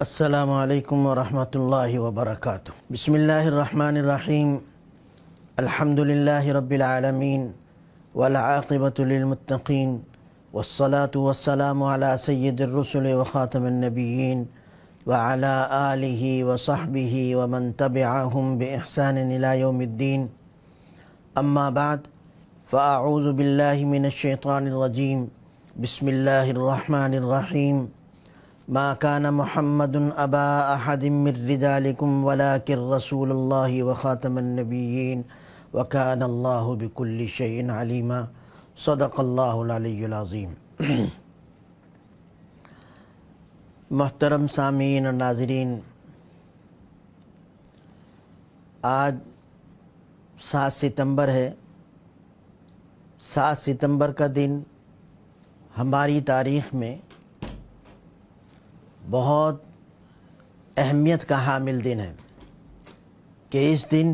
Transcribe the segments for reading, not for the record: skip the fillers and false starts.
السلام علیکم ورحمۃ اللہ وبرکاتہ۔ بسم اللہ الرحمن الرحیم۔ الحمد للہ رب العالمین والعاقبۃ للمتقین والصلاة والسلام علی سید الرسل وخاتم النبیین وعلی آلہ وصحبہ ومن تبعہم بإحسان الی یوم الدین، اما بعد فاعوذ باللہ من الشیطان الرجیم۔ بسم اللہ الرحمن الرحیم۔ ما كان محمد ابا احد من رجالكم ولكن رسول الله وخاتم النبيين وكان الله بكل شيء عليما۔ صدق اللہ العلی العظیم۔ محترم سامعین اور ناظرین، آج 7 ستمبر ہے۔ 7 ستمبر کا دن ہماری تاریخ میں بہت اہمیت کا حامل دن ہے کہ اس دن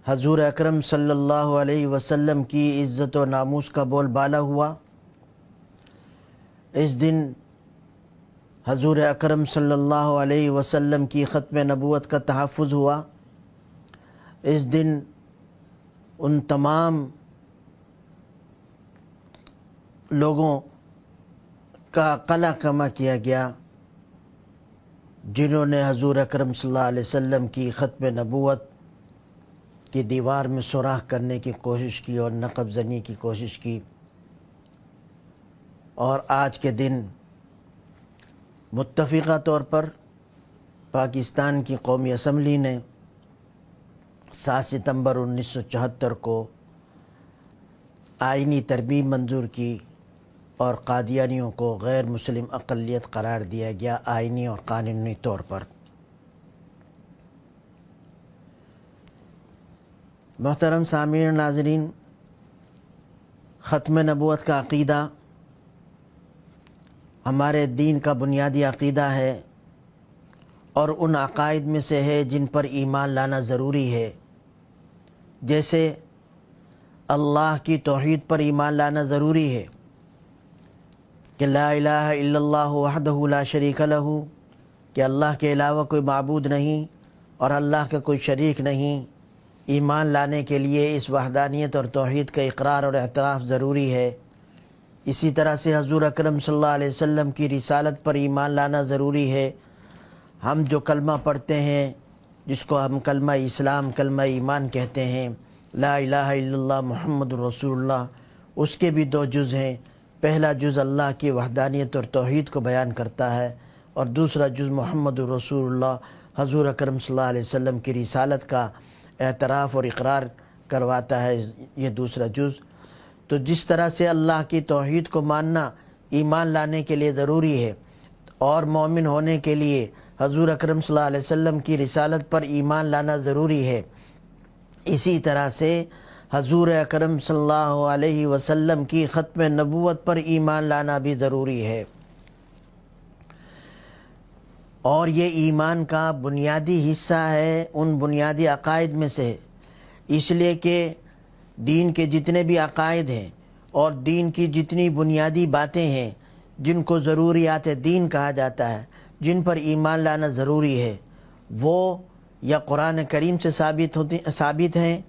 حضور اکرم صلی اللہ علیہ وسلم کی عزت و ناموس کا بول بالا ہوا۔ اس دن حضور اکرم صلی اللہ علیہ وسلم کی ختم نبوت کا تحفظ ہوا۔ اس دن ان تمام لوگوں کا قلع کما کیا گیا جنہوں نے حضور اکرم صلی اللہ علیہ وسلم کی ختم نبوت کی دیوار میں سوراخ کرنے کی کوشش کی اور نقب زنی کی کوشش کی۔ اور آج کے دن متفقہ طور پر پاکستان کی قومی اسمبلی نے 7 ستمبر 1974 کو آئینی ترمیم منظور کی اور قادیانیوں کو غیر مسلم اقلیت قرار دیا گیا آئینی اور قانونی طور پر۔ محترم سامعین ناظرین، ختم نبوت کا عقیدہ ہمارے دین کا بنیادی عقیدہ ہے اور ان عقائد میں سے ہے جن پر ایمان لانا ضروری ہے، جیسے اللہ کی توحید پر ایمان لانا ضروری ہے کہ لا الہ الا اللہ وحدہ لا شریک لہ، کہ اللہ کے علاوہ کوئی معبود نہیں اور اللہ کا کوئی شریک نہیں۔ ایمان لانے کے لیے اس وحدانیت اور توحید کا اقرار اور اعتراف ضروری ہے۔ اسی طرح سے حضور اکرم صلی اللہ علیہ وسلم کی رسالت پر ایمان لانا ضروری ہے۔ ہم جو کلمہ پڑھتے ہیں، جس کو ہم کلمہ اسلام، کلمہ ایمان کہتے ہیں، لا الہ الا اللہ محمد رسول اللہ، اس کے بھی 2 جز ہیں۔ پہلا جز اللہ کی وحدانیت اور توحید کو بیان کرتا ہے اور دوسرا جز محمد رسول اللہ حضور اکرم صلی اللہ علیہ وسلم کی رسالت کا اعتراف اور اقرار کرواتا ہے، یہ دوسرا جز۔ تو جس طرح سے اللہ کی توحید کو ماننا ایمان لانے کے لیے ضروری ہے اور مومن ہونے کے لیے حضور اکرم صلی اللہ علیہ وسلم کی رسالت پر ایمان لانا ضروری ہے، اسی طرح سے حضور اکرم صلی اللہ علیہ وسلم کی ختم نبوت پر ایمان لانا بھی ضروری ہے۔ اور یہ ایمان کا بنیادی حصہ ہے، ان بنیادی عقائد میں سے، اس لیے کہ دین کے جتنے بھی عقائد ہیں اور دین کی جتنی بنیادی باتیں ہیں جن کو ضروریات دین کہا جاتا ہے، جن پر ایمان لانا ضروری ہے، وہ یا قرآن کریم سے ثابت ہیں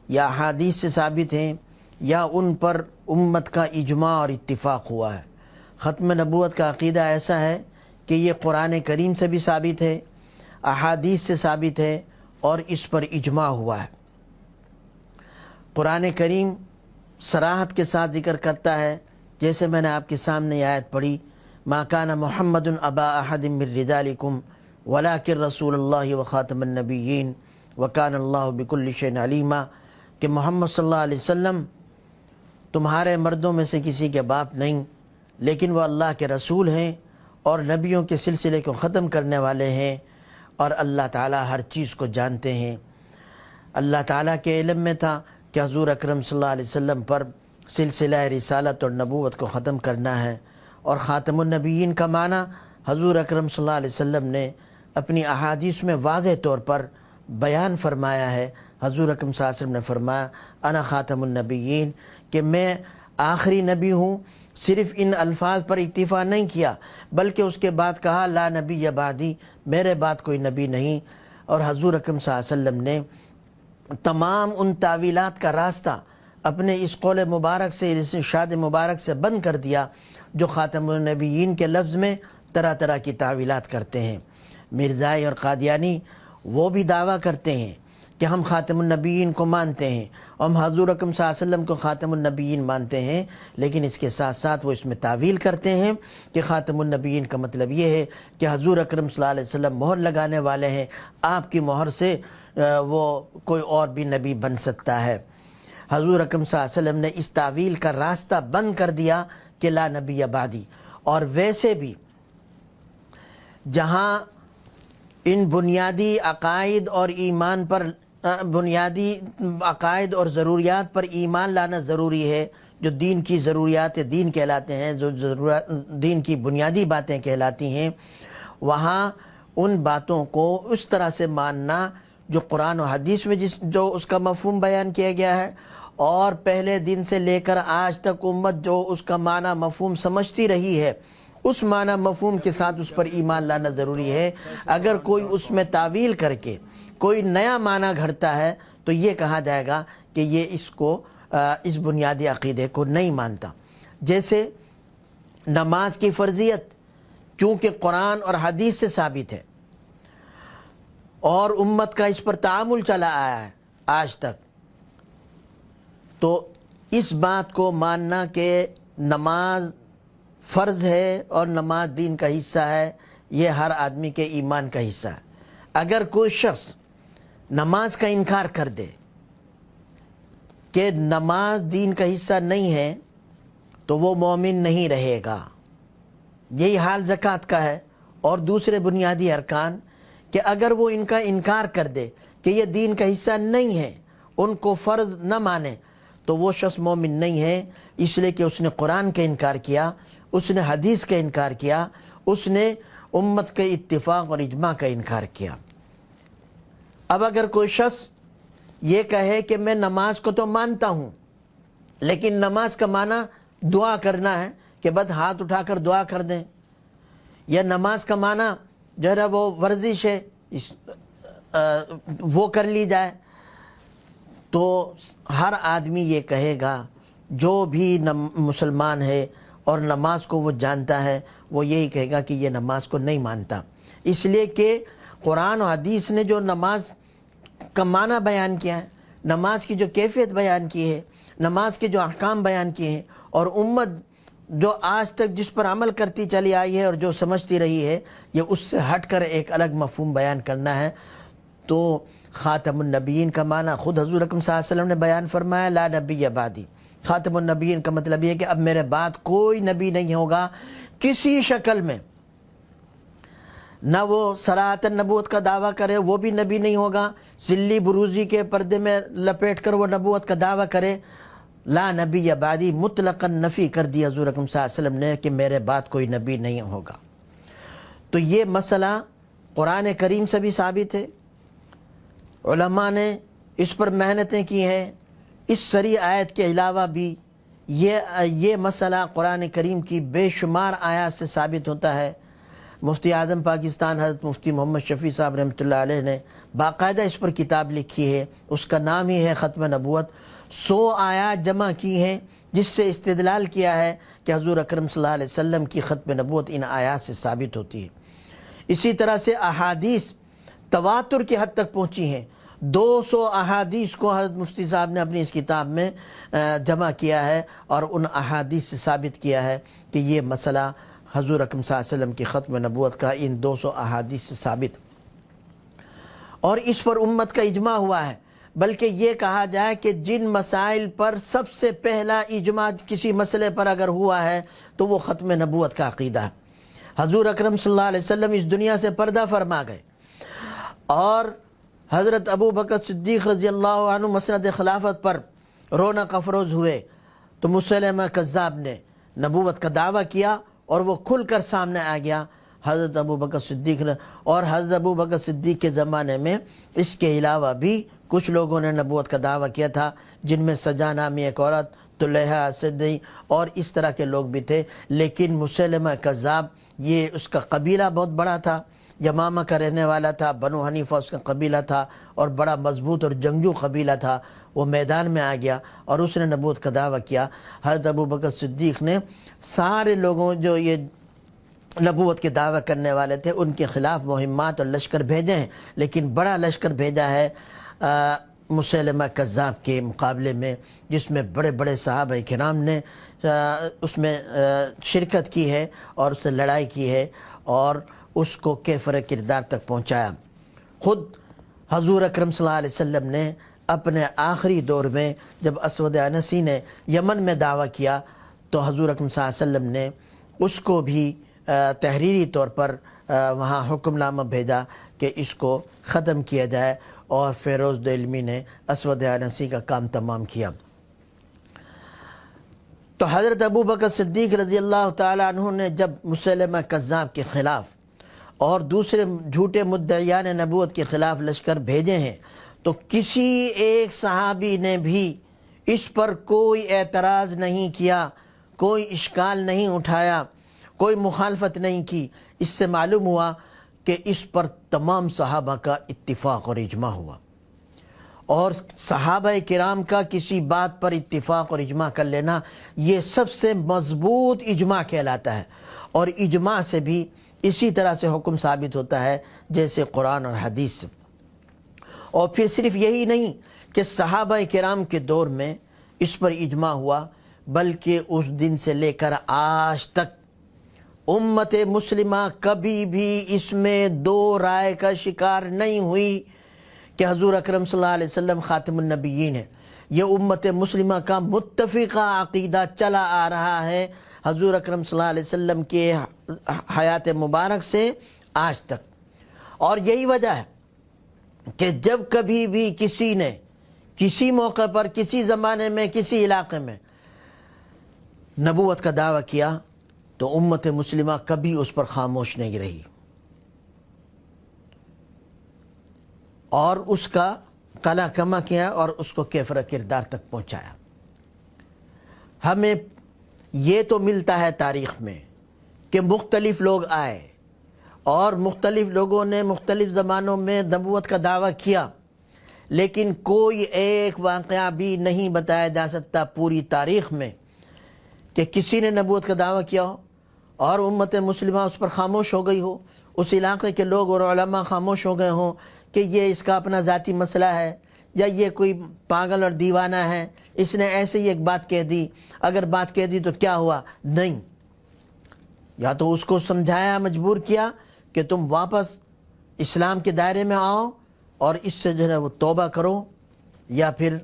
یا احادیث سے ثابت ہیں یا ان پر امت کا اجماع اور اتفاق ہوا ہے۔ ختم نبوت کا عقیدہ ایسا ہے کہ یہ قرآن کریم سے بھی ثابت ہے، احادیث سے ثابت ہے اور اس پر اجماع ہوا ہے۔ قرآن کریم صراحت کے ساتھ ذکر کرتا ہے، جیسے میں نے آپ کے سامنے یہ آیت پڑھی، ما کان محمد ابا احد من رجالکم ولکن رسول اللہ وخاتم النبیین وکان اللہ بکل شیء علیما، کہ محمد صلی اللہ علیہ وسلم تمہارے مردوں میں سے کسی کے باپ نہیں، لیکن وہ اللہ کے رسول ہیں اور نبیوں کے سلسلے کو ختم کرنے والے ہیں، اور اللہ تعالیٰ ہر چیز کو جانتے ہیں۔ اللہ تعالیٰ کے علم میں تھا کہ حضور اکرم صلی اللہ علیہ وسلم پر سلسلہ رسالت اور نبوت کو ختم کرنا ہے، اور خاتم النبیین کا معنی حضور اکرم صلی اللہ علیہ وسلم نے اپنی احادیث میں واضح طور پر بیان فرمایا ہے۔ حضور اکرم صلی اللہ علیہ وسلم نے فرمایا انا خاتم النبیین، کہ میں آخری نبی ہوں صرف ان الفاظ پر اکتفا نہیں کیا بلکہ اس کے بعد کہا لا نبی بعدی، میرے بعد کوئی نبی نہیں۔ اور حضور اکرم صلی اللہ علیہ وسلم نے تمام ان تعویلات کا راستہ اپنے اس قول مبارک سے، اس ارشاد مبارک سے بند کر دیا جو خاتم النبیین کے لفظ میں طرح طرح کی تعویلات کرتے ہیں۔ مرزائی اور قادیانی وہ بھی دعویٰ کرتے ہیں کہ ہم خاتم النبیین کو مانتے ہیں، ہم حضور اکرم صلی اللہ علیہ وسلم کو خاتم النبیین مانتے ہیں، لیکن اس کے ساتھ ساتھ وہ اس میں تعویل کرتے ہیں کہ خاتم النبیین کا مطلب یہ ہے کہ حضور اکرم صلی اللہ علیہ وسلم مہر لگانے والے ہیں، آپ کی مہر سے وہ کوئی اور بھی نبی بن سکتا ہے۔ حضور اکرم صلی اللہ علیہ وسلم نے اس تعویل کا راستہ بند کر دیا کہ لا نبی بعدی۔ اور ویسے بھی جہاں ان بنیادی عقائد اور ایمان پر، بنیادی عقائد اور ضروریات پر ایمان لانا ضروری ہے، جو دین کی ضروریات دین کہلاتے ہیں، جو دین کی بنیادی باتیں کہلاتی ہیں، وہاں ان باتوں کو اس طرح سے ماننا جو قرآن و حدیث میں جو اس کا مفہوم بیان کیا گیا ہے، اور پہلے دن سے لے کر آج تک امت جو اس کا معنی مفہوم سمجھتی رہی ہے، اس معنی مفہوم کے ساتھ اس پر ایمان لانا ضروری ہے۔ اگر کوئی اس میں تعویل کر کے کوئی نیا معنی گھڑتا ہے تو یہ کہا جائے گا کہ یہ اس بنیادی عقیدے کو نہیں مانتا۔ جیسے نماز کی فرضیت چونکہ قرآن اور حدیث سے ثابت ہے اور امت کا اس پر تعامل چلا آیا ہے آج تک، تو اس بات کو ماننا کہ نماز فرض ہے اور نماز دین کا حصہ ہے، یہ ہر آدمی کے ایمان کا حصہ ہے۔ اگر کوئی شخص نماز کا انکار کر دے کہ نماز دین کا حصہ نہیں ہے تو وہ مومن نہیں رہے گا۔ یہی حال زکوٰۃ کا ہے اور دوسرے بنیادی ارکان، کہ اگر وہ ان کا انکار کر دے کہ یہ دین کا حصہ نہیں ہے، ان کو فرض نہ مانے، تو وہ شخص مومن نہیں ہے، اس لیے کہ اس نے قرآن کا انکار کیا، اس نے حدیث کا انکار کیا، اس نے امت کے اتفاق اور اجماع کا انکار کیا۔ اب اگر کوئی شخص یہ کہے کہ میں نماز کو تو مانتا ہوں لیکن نماز کا معنی دعا کرنا ہے کہ بس ہاتھ اٹھا کر دعا کر دیں، یا نماز کا معنی جو ہے وہ ورزش ہے وہ کر لی جائے، تو ہر آدمی یہ کہے گا، جو بھی مسلمان ہے اور نماز کو وہ جانتا ہے، وہ یہی کہے گا کہ یہ نماز کو نہیں مانتا، اس لیے کہ قرآن و حدیث نے جو نماز کا معنی بیان کیا ہے، نماز کی جو کیفیت بیان کی ہے، نماز کے جو احکام بیان کیے ہیں، اور امت جو آج تک جس پر عمل کرتی چلی آئی ہے اور جو سمجھتی رہی ہے، یہ اس سے ہٹ کر ایک الگ مفہوم بیان کرنا ہے۔ تو خاتم النبیین کا معنی خود حضور اکرم صلی اللہ علیہ وسلم نے بیان فرمایا، لا نبی بعدی۔ خاتم النبیین کا مطلب یہ ہے کہ اب میرے بعد کوئی نبی نہیں ہوگا کسی شکل میں، نہ وہ صراحت نبوت کا دعویٰ کرے وہ بھی نبی نہیں ہوگا، ذلی بروزی کے پردے میں لپیٹ کر وہ نبوت کا دعویٰ کرے، لا نبی بعدی مطلقاً نفی کر دی حضور اکرم صلی اللہ علیہ وسلم نے کہ میرے بعد کوئی نبی نہیں ہوگا۔ تو یہ مسئلہ قرآن کریم سے بھی ثابت ہے، علماء نے اس پر محنتیں کی ہیں، اس صریح آیت کے علاوہ بھی یہ مسئلہ قرآن کریم کی بے شمار آیات سے ثابت ہوتا ہے۔ مفتی اعظم پاکستان حضرت مفتی محمد شفیع صاحب رحمۃ اللہ علیہ نے باقاعدہ اس پر کتاب لکھی ہے، اس کا نام ہی ہے ختم نبوت۔ 100 آیات جمع کی ہیں جس سے استدلال کیا ہے کہ حضور اکرم صلی اللہ علیہ وسلم کی ختم نبوت ان آیات سے ثابت ہوتی ہے۔ اسی طرح سے احادیث تواتر کی حد تک پہنچی ہیں، 200 احادیث کو حضرت مفتی صاحب نے اپنی اس کتاب میں جمع کیا ہے اور ان احادیث سے ثابت کیا ہے کہ یہ مسئلہ حضور اکرم صلی اللہ علیہ وسلم کی ختم نبوت کا ان 200 احادیث سے ثابت، اور اس پر امت کا اجماع ہوا ہے۔ بلکہ یہ کہا جائے کہ جن مسائل پر سب سے پہلا اجماع کسی مسئلے پر اگر ہوا ہے تو وہ ختم نبوت کا عقیدہ ہے۔ حضور اکرم صلی اللہ علیہ وسلم اس دنیا سے پردہ فرما گئے اور حضرت ابو بکر صدیق رضی اللہ عنہ مسند خلافت پر رونق افروز ہوئے تو مسلمہ کذاب نے نبوت کا دعویٰ کیا اور وہ کھل کر سامنے آ گیا حضرت ابو بکر صدیق نے، اور حضرت ابو بکر صدیق کے زمانے میں اس کے علاوہ بھی کچھ لوگوں نے نبوت کا دعویٰ کیا تھا، جن میں سجا نامی ایک عورت، طلحہ اسدی اور اس طرح کے لوگ بھی تھے، لیکن مسلمہ کذاب یہ اس کا قبیلہ بہت بڑا تھا، یمامہ کا رہنے والا تھا، بنو حنیفہ اس کا قبیلہ تھا اور بڑا مضبوط اور جنگجو قبیلہ تھا۔ وہ میدان میں آ گیا اور اس نے نبوت کا دعویٰ کیا۔ حضرت ابوبکر صدیق نے سارے لوگوں جو یہ نبوت کے دعویٰ کرنے والے تھے ان کے خلاف مہمات اور لشکر بھیجے ہیں، لیکن بڑا لشکر بھیجا ہے مسیلمہ کذاب کے مقابلے میں، جس میں بڑے بڑے صحابہ کرام نے اس میں شرکت کی ہے اور اس سے لڑائی کی ہے اور اس کو کیفر کردار تک پہنچایا۔ خود حضور اکرم صلی اللہ علیہ وسلم نے اپنے آخری دور میں جب اسود عنسی نے یمن میں دعویٰ کیا تو حضور اکرم صلی اللہ علیہ وسلم نے اس کو بھی تحریری طور پر وہاں حکم نامہ بھیجا کہ اس کو ختم کیا جائے، اور فیروز دہلوی نے اسود عنسی کا کام تمام کیا۔ تو حضرت ابوبکر صدیق رضی اللہ تعالیٰ عنہ نے جب مسیلمہ کذاب کے خلاف اور دوسرے جھوٹے مدعیان نبوت کے خلاف لشکر بھیجے ہیں تو کسی ایک صحابی نے بھی اس پر کوئی اعتراض نہیں کیا، کوئی اشکال نہیں اٹھایا، کوئی مخالفت نہیں کی۔ اس سے معلوم ہوا کہ اس پر تمام صحابہ کا اتفاق اور اجماع ہوا، اور صحابہ کرام کا کسی بات پر اتفاق اور اجماع کر لینا یہ سب سے مضبوط اجماع کہلاتا ہے، اور اجماع سے بھی اسی طرح سے حکم ثابت ہوتا ہے جیسے قرآن اور حدیث سے۔ اور پھر صرف یہی نہیں کہ صحابہ کرام کے دور میں اس پر اجماع ہوا، بلکہ اس دن سے لے کر آج تک امت مسلمہ کبھی بھی اس میں دو رائے کا شکار نہیں ہوئی کہ حضور اکرم صلی اللہ علیہ وسلم خاتم النبیین ہے۔ یہ امت مسلمہ کا متفقہ عقیدہ چلا آ رہا ہے حضور اکرم صلی اللہ علیہ وسلم کے حیات مبارک سے آج تک۔ اور یہی وجہ ہے کہ جب کبھی بھی کسی نے کسی موقع پر، کسی زمانے میں، کسی علاقے میں نبوت کا دعویٰ کیا تو امت مسلمہ کبھی اس پر خاموش نہیں رہی اور اس کا قلع کما کیا اور اس کو کیفر کردار تک پہنچایا۔ ہمیں یہ تو ملتا ہے تاریخ میں کہ مختلف لوگ آئے اور مختلف لوگوں نے مختلف زمانوں میں نبوت کا دعویٰ کیا، لیکن کوئی ایک واقعہ بھی نہیں بتایا جا سکتا پوری تاریخ میں کہ کسی نے نبوت کا دعویٰ کیا ہو اور امت مسلمہ اس پر خاموش ہو گئی ہو، اس علاقے کے لوگ اور علماء خاموش ہو گئے ہوں کہ یہ اس کا اپنا ذاتی مسئلہ ہے یا یہ کوئی پاگل اور دیوانہ ہے، اس نے ایسے ہی ایک بات کہہ دی، اگر بات کہہ دی تو کیا ہوا؟ نہیں، یا تو اس کو سمجھایا، مجبور کیا کہ تم واپس اسلام کے دائرے میں آؤ اور اس سے جو ہے وہ توبہ کرو، یا پھر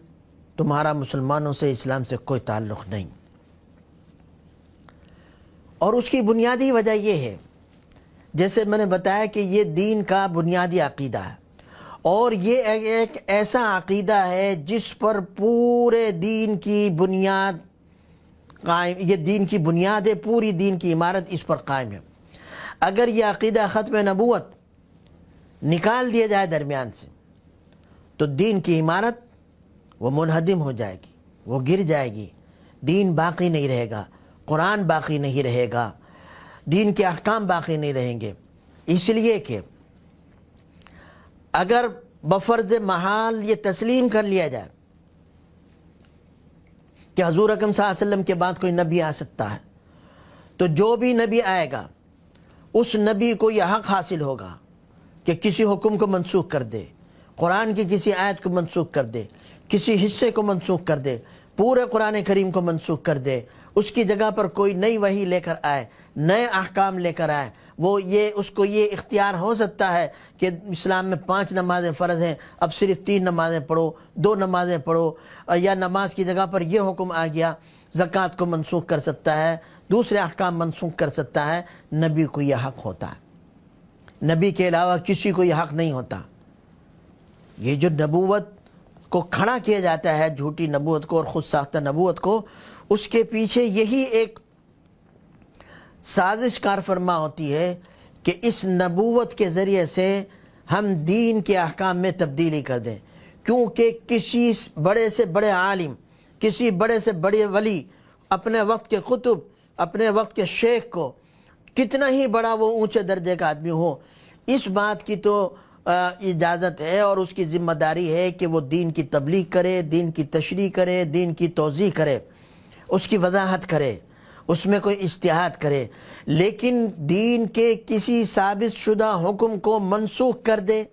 تمہارا مسلمانوں سے، اسلام سے کوئی تعلق نہیں۔ اور اس کی بنیادی وجہ یہ ہے، جیسے میں نے بتایا کہ یہ دین کا بنیادی عقیدہ ہے، اور یہ ایک ایسا عقیدہ ہے جس پر پورے دین کی بنیاد قائم، یہ دین کی بنیاد ہے، پوری دین کی عمارت اس پر قائم ہے۔ اگر یہ عقیدہ ختم نبوت نکال دیا جائے درمیان سے تو دین کی عمارت وہ منہدم ہو جائے گی، وہ گر جائے گی، دین باقی نہیں رہے گا، قرآن باقی نہیں رہے گا، دین کے احکام باقی نہیں رہیں گے۔ اس لیے کہ اگر بفرض محال یہ تسلیم کر لیا جائے کہ حضور اکرم صلی اللہ علیہ وسلم کے بعد کوئی نبی آ سکتا ہے، تو جو بھی نبی آئے گا اس نبی کو یہ حق حاصل ہوگا کہ کسی حکم کو منسوخ کر دے، قرآن کی کسی آیت کو منسوخ کر دے، کسی حصے کو منسوخ کر دے، پورے قرآن کریم کو منسوخ کر دے، اس کی جگہ پر کوئی نئی وحی لے کر آئے، نئے احکام لے کر آئے۔ وہ یہ اس کو یہ اختیار ہو سکتا ہے کہ اسلام میں 5 نمازیں فرض ہیں، اب صرف 3 نمازیں پڑھو، 2 نمازیں پڑھو، یا نماز کی جگہ پر یہ حکم آ گیا، زکوٰۃ کو منسوخ کر سکتا ہے، دوسرے احکام منسوخ کر سکتا ہے۔ نبی کو یہ حق ہوتا ہے، نبی کے علاوہ کسی کو یہ حق نہیں ہوتا۔ یہ جو نبوت کو کھڑا کیا جاتا ہے، جھوٹی نبوت کو اور خود ساختہ نبوت کو، اس کے پیچھے یہی ایک سازش کار فرما ہوتی ہے کہ اس نبوت کے ذریعے سے ہم دین کے احکام میں تبدیلی کر دیں، کیونکہ کسی بڑے سے بڑے عالم، کسی بڑے سے بڑے ولی اپنے وقت کے قطب، اپنے وقت کے شیخ کو، کتنا ہی بڑا وہ اونچے درجے کا آدمی ہو، اس بات کی تو اجازت ہے اور اس کی ذمہ داری ہے کہ وہ دین کی تبلیغ کرے، دین کی تشریح کرے، دین کی توضیح کرے، اس کی وضاحت کرے، اس میں کوئی اجتہاد کرے، لیکن دین کے کسی ثابت شدہ حکم کو منسوخ کر دے،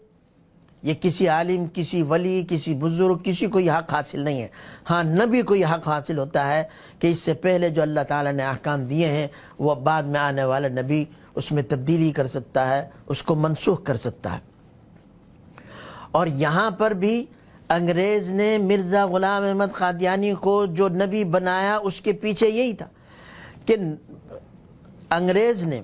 یہ کسی عالم، کسی ولی، کسی بزرگ، کسی کو یہ حق حاصل نہیں ہے۔ ہاں نبی کو یہ حق حاصل ہوتا ہے کہ اس سے پہلے جو اللہ تعالیٰ نے احکام دیے ہیں وہ بعد میں آنے والا نبی اس میں تبدیلی کر سکتا ہے، اس کو منسوخ کر سکتا ہے۔ اور یہاں پر بھی انگریز نے مرزا غلام احمد قادیانی کو جو نبی بنایا، اس کے پیچھے یہی تھا کہ انگریز نے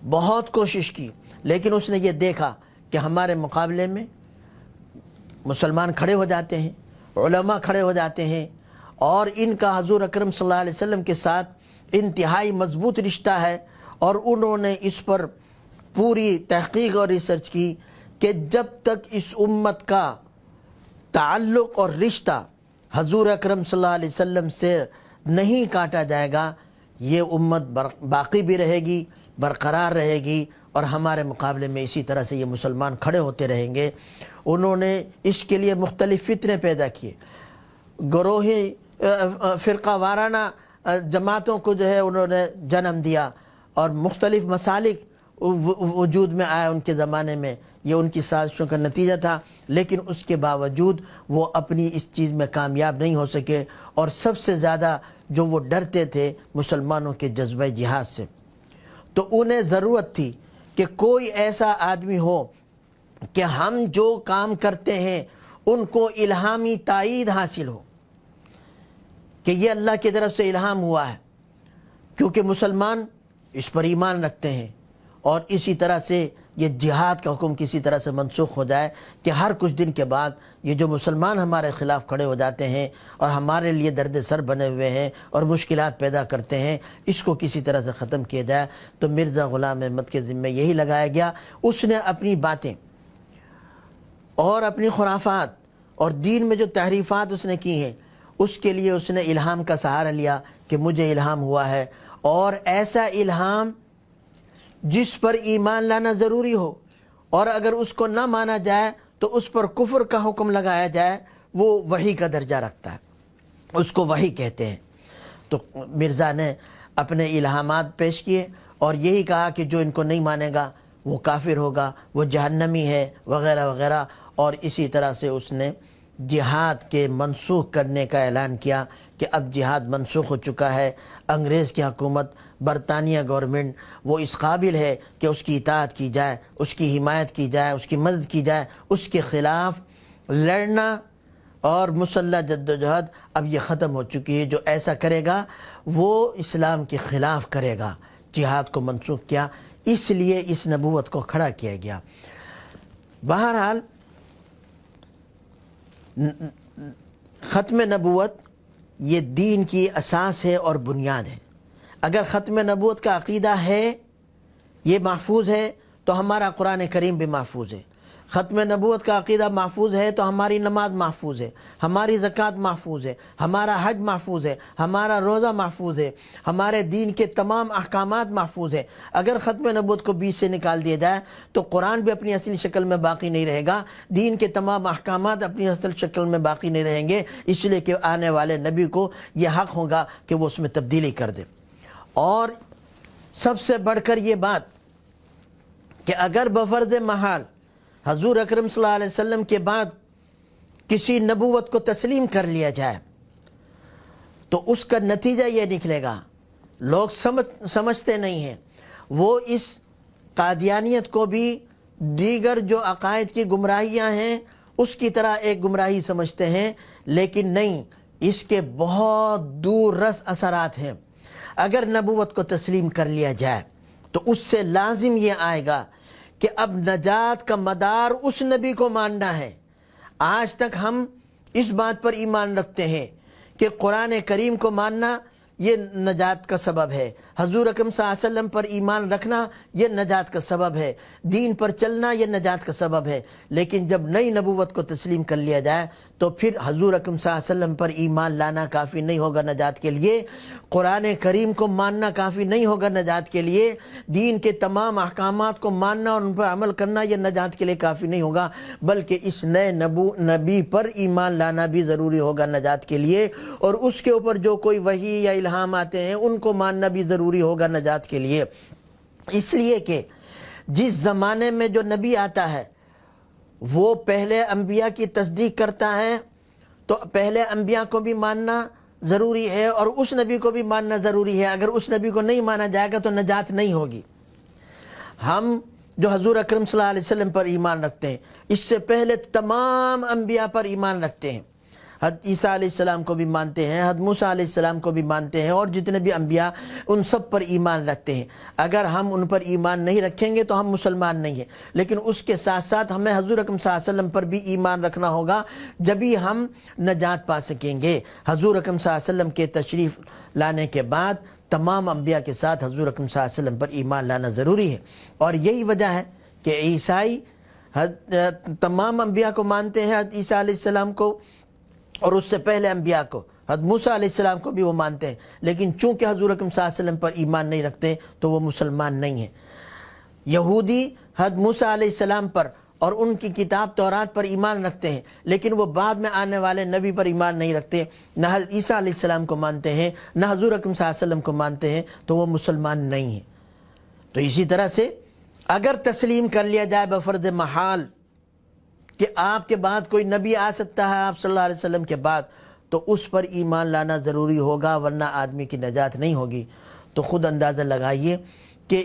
بہت کوشش کی، لیکن اس نے یہ دیکھا کہ ہمارے مقابلے میں مسلمان کھڑے ہو جاتے ہیں، علماء کھڑے ہو جاتے ہیں، اور ان کا حضور اکرم صلی اللہ علیہ وسلم کے ساتھ انتہائی مضبوط رشتہ ہے، اور انہوں نے اس پر پوری تحقیق اور ریسرچ کی کہ جب تک اس امت کا تعلق اور رشتہ حضور اکرم صلی اللہ علیہ وسلم سے نہیں کاٹا جائے گا، یہ امت باقی بھی رہے گی، برقرار رہے گی، اور ہمارے مقابلے میں اسی طرح سے یہ مسلمان کھڑے ہوتے رہیں گے۔ انہوں نے اس کے لیے مختلف فتنے پیدا کیے، گروہی فرقہ وارانہ جماعتوں کو جو ہے انہوں نے جنم دیا، اور مختلف مسالک وجود میں آیا ان کے زمانے میں، یہ ان کی سازشوں کا نتیجہ تھا، لیکن اس کے باوجود وہ اپنی اس چیز میں کامیاب نہیں ہو سکے، اور سب سے زیادہ جو وہ ڈرتے تھے مسلمانوں کے جذبہ جہاد سے۔ تو انہیں ضرورت تھی کہ کوئی ایسا آدمی ہو کہ ہم جو کام کرتے ہیں ان کو الہامی تائید حاصل ہو کہ یہ اللہ کی طرف سے الہام ہوا ہے، کیونکہ مسلمان اس پر ایمان رکھتے ہیں، اور اسی طرح سے یہ جہاد کا حکم کسی طرح سے منسوخ ہو جائے کہ ہر کچھ دن کے بعد یہ جو مسلمان ہمارے خلاف کھڑے ہو جاتے ہیں اور ہمارے لیے درد سر بنے ہوئے ہیں اور مشکلات پیدا کرتے ہیں، اس کو کسی طرح سے ختم کیا جائے۔ تو مرزا غلام احمد کے ذمہ یہی لگایا گیا۔ اس نے اپنی باتیں اور اپنی خرافات اور دین میں جو تحریفات اس نے کی ہیں، اس کے لیے اس نے الہام کا سہارا لیا کہ مجھے الہام ہوا ہے، اور ایسا الہام جس پر ایمان لانا ضروری ہو، اور اگر اس کو نہ مانا جائے تو اس پر کفر کا حکم لگایا جائے، وہ وحی کا درجہ رکھتا ہے، اس کو وحی کہتے ہیں۔ تو مرزا نے اپنے الہامات پیش کیے اور یہی کہا کہ جو ان کو نہیں مانے گا وہ کافر ہوگا، وہ جہنمی ہے، وغیرہ وغیرہ، اور اسی طرح سے اس نے جہاد کے منسوخ کرنے کا اعلان کیا کہ اب جہاد منسوخ ہو چکا ہے۔ انگریز کی حکومت، برطانیہ گورنمنٹ، وہ اس قابل ہے کہ اس کی اطاعت کی جائے، اس کی حمایت کی جائے، اس کی مدد کی جائے، اس کے خلاف لڑنا اور مسلح جدوجہد اب یہ ختم ہو چکی ہے۔ جو ایسا کرے گا وہ اسلام کے خلاف کرے گا۔ جہاد کو منسوخ کیا، اس لیے اس نبوت کو کھڑا کیا گیا۔ بہرحال ختم نبوت یہ دین کی اساس ہے اور بنیاد ہے۔ اگر ختم نبوت کا عقیدہ ہے، یہ محفوظ ہے، تو ہمارا قرآن کریم بھی محفوظ ہے۔ ختم نبوت کا عقیدہ محفوظ ہے تو ہماری نماز محفوظ ہے، ہماری زکوٰۃ محفوظ ہے، ہمارا حج محفوظ ہے، ہمارا روزہ محفوظ ہے، ہمارے دین کے تمام احکامات محفوظ ہیں۔ اگر ختم نبوت کو بیچ سے نکال دیا جائے تو قرآن بھی اپنی اصلی شکل میں باقی نہیں رہے گا، دین کے تمام احکامات اپنی اصل شکل میں باقی نہیں رہیں گے، اس لیے کہ آنے والے نبی کو یہ حق ہوگا کہ وہ اس میں تبدیلی کر دے۔ اور سب سے بڑھ کر یہ بات کہ اگر بفرض محال حضور اکرم صلی اللہ علیہ وسلم کے بعد کسی نبوت کو تسلیم کر لیا جائے تو اس کا نتیجہ یہ نکلے گا، لوگ سمجھتے نہیں ہیں، وہ اس قادیانیت کو بھی دیگر جو عقائد کی گمراہیاں ہیں اس کی طرح ایک گمراہی سمجھتے ہیں، لیکن نہیں، اس کے بہت دور رس اثرات ہیں۔ اگر نبوت کو تسلیم کر لیا جائے تو اس سے لازم یہ آئے گا کہ اب نجات کا مدار اس نبی کو ماننا ہے۔ آج تک ہم اس بات پر ایمان رکھتے ہیں کہ قرآن کریم کو ماننا یہ نجات کا سبب ہے، حضور اکرم صلی اللہ علیہ وسلم پر ایمان رکھنا یہ نجات کا سبب ہے، دین پر چلنا یہ نجات کا سبب ہے۔ لیکن جب نئی نبوت کو تسلیم کر لیا جائے تو پھر حضور اکرم صلی اللہ علیہ وسلم پر ایمان لانا کافی نہیں ہوگا نجات کے لیے، قرآن کریم کو ماننا کافی نہیں ہوگا نجات کے لیے، دین کے تمام احکامات کو ماننا اور ان پر عمل کرنا یہ نجات کے لیے کافی نہیں ہوگا، بلکہ اس نئے نبی پر ایمان لانا بھی ضروری ہوگا نجات کے لیے، اور اس کے اوپر جو کوئی وحی یا الہام آتے ہیں ان کو ماننا بھی ضروری ہوگا نجات کے لیے۔ اس لیے کہ جس زمانے میں جو نبی آتا ہے وہ پہلے انبیاء کی تصدیق کرتا ہے، تو پہلے انبیاء کو بھی ماننا ضروری ہے اور اس نبی کو بھی ماننا ضروری ہے۔ اگر اس نبی کو نہیں مانا جائے گا تو نجات نہیں ہوگی۔ ہم جو حضور اکرم صلی اللہ علیہ وسلم پر ایمان رکھتے ہیں اس سے پہلے تمام انبیاء پر ایمان رکھتے ہیں، حضرت عیسیٰ علیہ السلام کو بھی مانتے ہیں، حضرت موسیٰ علیہ السلام کو بھی مانتے ہیں، اور جتنے بھی انبیاء ان سب پر ایمان رکھتے ہیں۔ اگر ہم ان پر ایمان نہیں رکھیں گے تو ہم مسلمان نہیں ہیں، لیکن اس کے ساتھ ساتھ ہمیں حضور اکرم صلی اللہ علیہ وسلم پر بھی ایمان رکھنا ہوگا، جبھی ہم نجات پا سکیں گے۔ حضور اکرم صلی اللہ علیہ وسلم کے تشریف لانے کے بعد تمام انبیاء کے ساتھ حضور اکرم صلی اللہ علیہ وسلم پر ایمان لانا ضروری ہے، اور یہی وجہ ہے کہ عیسائی تمام انبیاء کو مانتے ہیں، حضرت عیسیٰ علیہ السلام کو اور اس سے پہلے انبیاء کو، حضرت موسیٰ علیہ السلام کو بھی وہ مانتے ہیں، لیکن چونکہ حضور اکرم صلی اللہ علیہ وسلم پر ایمان نہیں رکھتے تو وہ مسلمان نہیں ہیں۔ یہودی حضرت موسیٰ علیہ السلام پر اور ان کی کتاب تورات پر ایمان رکھتے ہیں، لیکن وہ بعد میں آنے والے نبی پر ایمان نہیں رکھتے، نہ حضرت عیسیٰ علیہ السلام کو مانتے ہیں نہ حضور اکرم صلی اللہ علیہ وسلم کو مانتے ہیں، تو وہ مسلمان نہیں ہیں۔ تو اسی طرح سے اگر تسلیم کر لیا جائے بفرض محال کہ آپ کے بعد کوئی نبی آ سکتا ہے آپ صلی اللہ علیہ وسلم کے بعد، تو اس پر ایمان لانا ضروری ہوگا، ورنہ آدمی کی نجات نہیں ہوگی۔ تو خود اندازہ لگائیے کہ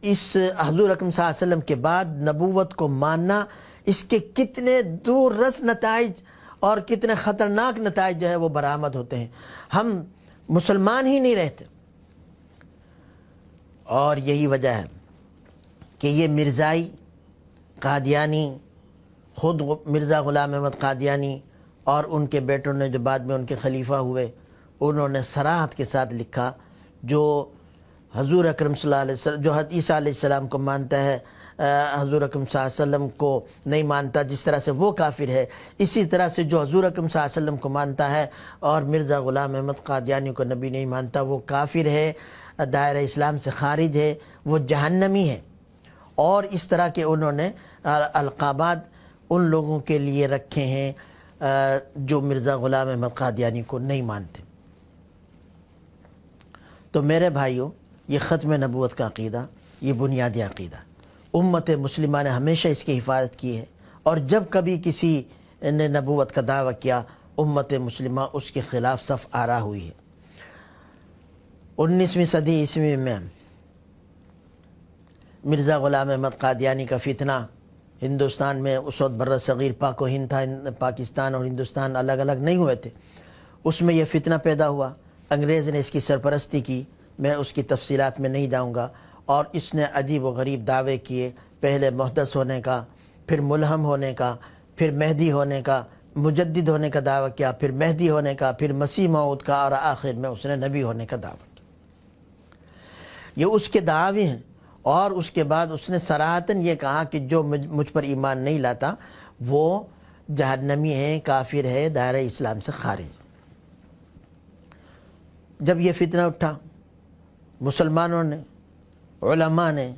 اس حضور اکرم صلی اللہ علیہ وسلم کے بعد نبوت کو ماننا، اس کے کتنے دور رس نتائج اور کتنے خطرناک نتائج جو ہے وہ برآمد ہوتے ہیں۔ ہم مسلمان ہی نہیں رہتے، اور یہی وجہ ہے کہ یہ مرزائی قادیانی، خود مرزا غلام احمد قادیانی اور ان کے بیٹوں نے جو بعد میں ان کے خلیفہ ہوئے، انہوں نے صراحت کے ساتھ لکھا، جو حضور اکرم صلی اللہ علیہ وسلم، جو حضرت عیسیٰ علیہ السلام کو مانتا ہے حضور اکرم صلی اللہ علیہ وسلم کو نہیں مانتا، جس طرح سے وہ کافر ہے، اسی طرح سے جو حضور اکرم صلی اللہ علیہ وسلم کو مانتا ہے اور مرزا غلام احمد قادیانی کو نبی نہیں مانتا، وہ کافر ہے، دائرہ اسلام سے خارج ہے، وہ جہنمی ہے۔ اور اس طرح کے انہوں نے القابات ان لوگوں کے لیے رکھے ہیں جو مرزا غلام احمد قادیانی کو نہیں مانتے۔ تو میرے بھائیوں، یہ ختم نبوت کا عقیدہ، یہ بنیادی عقیدہ امت مسلمہ نے ہمیشہ اس کی حفاظت کی ہے، اور جب کبھی کسی نے نبوت کا دعویٰ کیا امت مسلمہ اس کے خلاف صف آرا ہوئی ہے۔ 19ویں صدی عیسوی میں مرزا غلام احمد قادیانی کا فتنہ ہندوستان میں، اس وقت بر صغیر پاک و ہند تھا، پاکستان اور ہندوستان الگ الگ نہیں ہوئے تھے، اس میں یہ فتنہ پیدا ہوا، انگریز نے اس کی سرپرستی کی، میں اس کی تفصیلات میں نہیں جاؤں گا، اور اس نے عجیب و غریب دعوے کیے، پہلے محدث ہونے کا، پھر ملہم ہونے کا، پھر مہدی ہونے کا، مجدد ہونے کا دعویٰ کیا، پھر مہدی ہونے کا، پھر مسیح موعود کا، اور آخر میں اس نے نبی ہونے کا دعویٰ کیا۔ یہ اس کے دعوے ہیں، اور اس کے بعد اس نے صراحتاً یہ کہا کہ جو مجھ پر ایمان نہیں لاتا وہ جہنمی ہے، کافر ہے، دائرہ اسلام سے خارج۔ جب یہ فتنہ اٹھا، مسلمانوں نے، علماء نے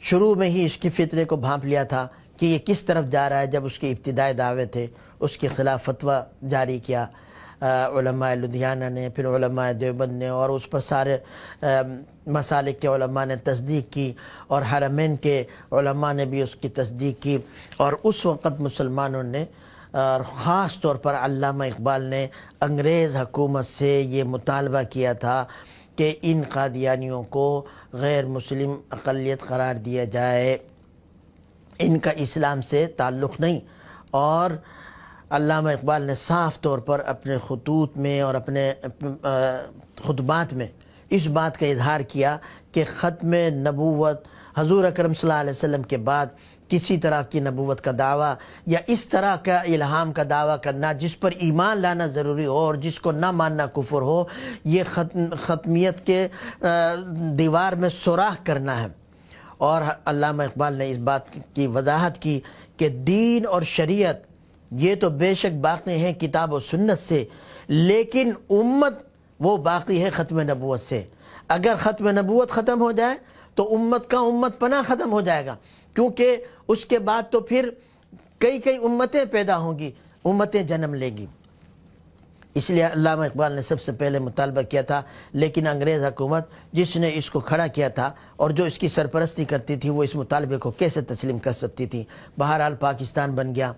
شروع میں ہی اس کی فتنے کو بھانپ لیا تھا کہ یہ کس طرف جا رہا ہے۔ جب اس کے ابتدائی دعوے تھے اس کے خلاف فتویٰ جاری کیا علماء لدھیانہ نے، پھر علماء دیوبند نے، اور اس پر سارے مسالک کے علماء نے تصدیق کی، اور حرمین کے علماء نے بھی اس کی تصدیق کی، اور اس وقت مسلمانوں نے، خاص طور پر علامہ اقبال نے انگریز حکومت سے یہ مطالبہ کیا تھا کہ ان قادیانیوں کو غیر مسلم اقلیت قرار دیا جائے، ان کا اسلام سے تعلق نہیں۔ اور علامہ اقبال نے صاف طور پر اپنے خطوط میں اور اپنے خطبات میں اس بات کا اظہار کیا کہ ختم نبوت حضور اکرم صلی اللہ علیہ وسلم کے بعد کسی طرح کی نبوت کا دعویٰ یا اس طرح کا الہام کا دعویٰ کرنا جس پر ایمان لانا ضروری ہو اور جس کو نہ ماننا کفر ہو، یہ ختمیت کے دیوار میں سوراخ کرنا ہے۔ اور علامہ اقبال نے اس بات کی وضاحت کی کہ دین اور شریعت یہ تو بے شک باقی ہیں کتاب و سنت سے، لیکن امت وہ باقی ہے ختم نبوت سے۔ اگر ختم نبوت ختم ہو جائے تو امت کا امت پناہ ختم ہو جائے گا، کیونکہ اس کے بعد تو پھر کئی امتیں پیدا ہوں گی، امتیں جنم لیں گی۔ اس لیے علامہ اقبال نے سب سے پہلے مطالبہ کیا تھا، لیکن انگریز حکومت جس نے اس کو کھڑا کیا تھا اور جو اس کی سرپرستی کرتی تھی وہ اس مطالبے کو کیسے تسلیم کر سکتی تھی؟ بہرحال پاکستان بن گیا،